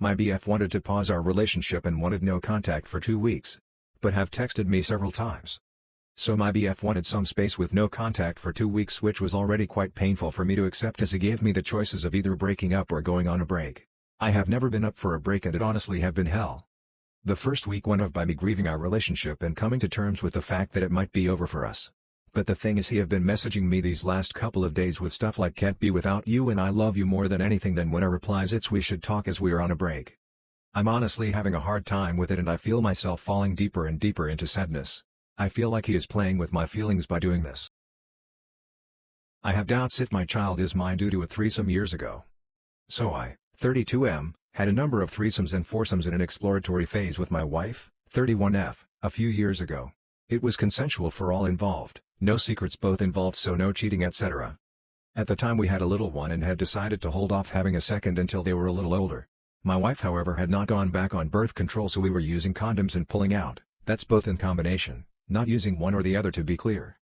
My BF wanted to pause our relationship and wanted no contact for 2 weeks. But have texted me several times. So my BF wanted some space with no contact for 2 weeks, which was already quite painful for me to accept, as he gave me the choices of either breaking up or going on a break. I have never been up for a break, and it honestly have been hell. The first week went off by me grieving our relationship and coming to terms with the fact that it might be over for us. But the thing is, he have been messaging me these last couple of days with stuff like "can't be without you" and "I love you more than anything." Then when I replies it's "we should talk as we are on a break." I'm honestly having a hard time with it, and I feel myself falling deeper and deeper into sadness. I feel like he is playing with my feelings by doing this. I have doubts if my child is mine due to a threesome years ago. So I, 32M, had a number of threesomes and foursomes in an exploratory phase with my wife, 31F, a few years ago. It was consensual for all involved, no secrets both involved, so no cheating, etc. At the time we had a little one and had decided to hold off having a second until they were a little older. My wife, however, had not gone back on birth control, so we were using condoms and pulling out. That's both in combination, not using one or the other, to be clear.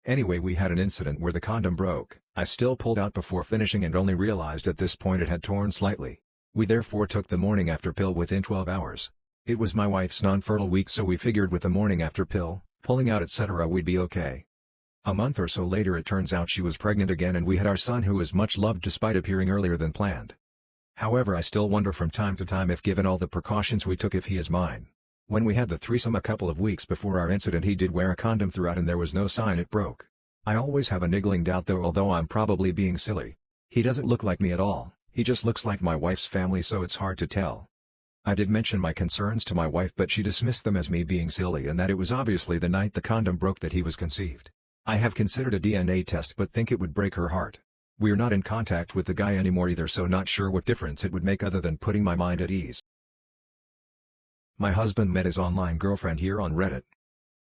Anyway, we had an incident where the condom broke. I still pulled out before finishing and only realized at this point it had torn slightly. We therefore took the morning after pill within 12 hours. It was my wife's non-fertile week, so we figured with the morning after pill, pulling out, etc. we'd be okay. A month or so later it turns out she was pregnant again, and we had our son, who was much loved despite appearing earlier than planned. However, I still wonder from time to time if, given all the precautions we took, if he is mine. When we had the threesome a couple of weeks before our incident, he did wear a condom throughout and there was no sign it broke. I always have a niggling doubt though, although I'm probably being silly. He doesn't look like me at all, he just looks like my wife's family, so it's hard to tell. I did mention my concerns to my wife, but she dismissed them as me being silly and that it was obviously the night the condom broke that he was conceived. I have considered a DNA test but think it would break her heart. We're not in contact with the guy anymore either, so not sure what difference it would make other than putting my mind at ease. My husband met his online girlfriend here on Reddit.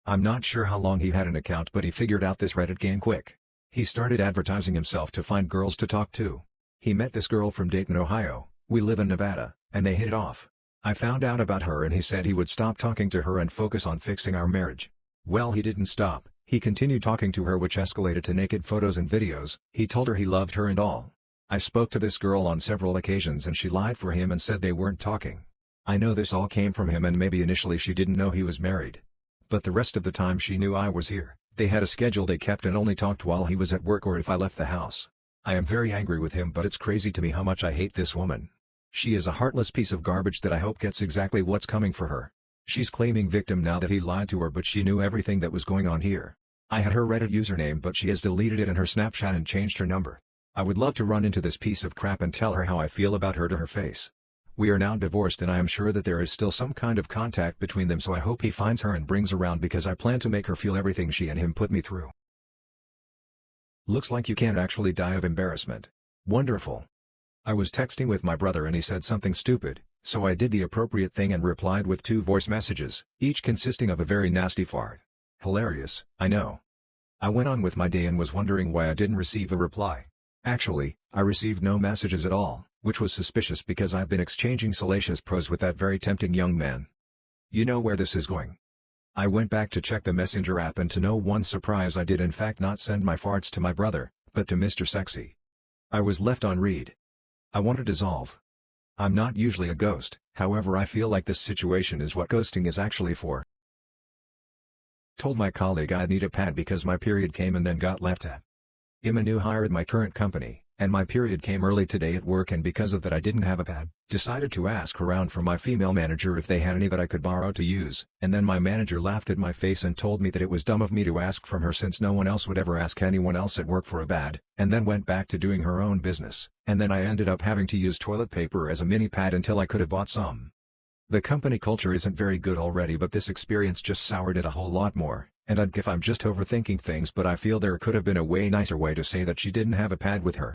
I'm not sure how long he had an account, but he figured out this Reddit game quick. He started advertising himself to find girls to talk to. He met this girl from Dayton, Ohio. We live in Nevada, and they hit it off. I found out about her and he said he would stop talking to her and focus on fixing our marriage. Well, he didn't stop. He continued talking to her, which escalated to naked photos and videos. He told her he loved her and all. I spoke to this girl on several occasions and she lied for him and said they weren't talking. I know this all came from him, and maybe initially she didn't know he was married. But the rest of the time she knew I was here. They had a schedule they kept and only talked while he was at work or if I left the house. I am very angry with him, but it's crazy to me how much I hate this woman. She is a heartless piece of garbage that I hope gets exactly what's coming for her. She's claiming victim now that he lied to her, but she knew everything that was going on here. I had her Reddit username, but she has deleted it and her Snapchat and changed her number. I would love to run into this piece of crap and tell her how I feel about her to her face. We are now divorced and I am sure that there is still some kind of contact between them, so I hope he finds her and brings around, because I plan to make her feel everything she and him put me through. Looks like you can't actually die of embarrassment. Wonderful. I was texting with my brother and he said something stupid, so I did the appropriate thing and replied with 2 voice messages, each consisting of a very nasty fart. Hilarious, I know. I went on with my day and was wondering why I didn't receive a reply. Actually, I received no messages at all, which was suspicious because I've been exchanging salacious prose with that very tempting young man. You know where this is going. I went back to check the Messenger app and to no one's surprise I did in fact not send my farts to my brother, but to Mr. Sexy. I was left on read. I want to dissolve. I'm not usually a ghost, however I feel like this situation is what ghosting is actually for. Told my colleague I'd need a pad because my period came and then got left at. I'm a new hire at my current company, and my period came early today at work, and because of that I didn't have a pad. Decided to ask around from my female manager if they had any that I could borrow to use, and then my manager laughed at my face and told me that it was dumb of me to ask from her since no one else would ever ask anyone else at work for a pad, and then went back to doing her own business, and then I ended up having to use toilet paper as a mini pad until I could have bought some. The company culture isn't very good already, but this experience just soured it a whole lot more, and I'd give I'm just overthinking things, but I feel there could have been a way nicer way to say that she didn't have a pad with her.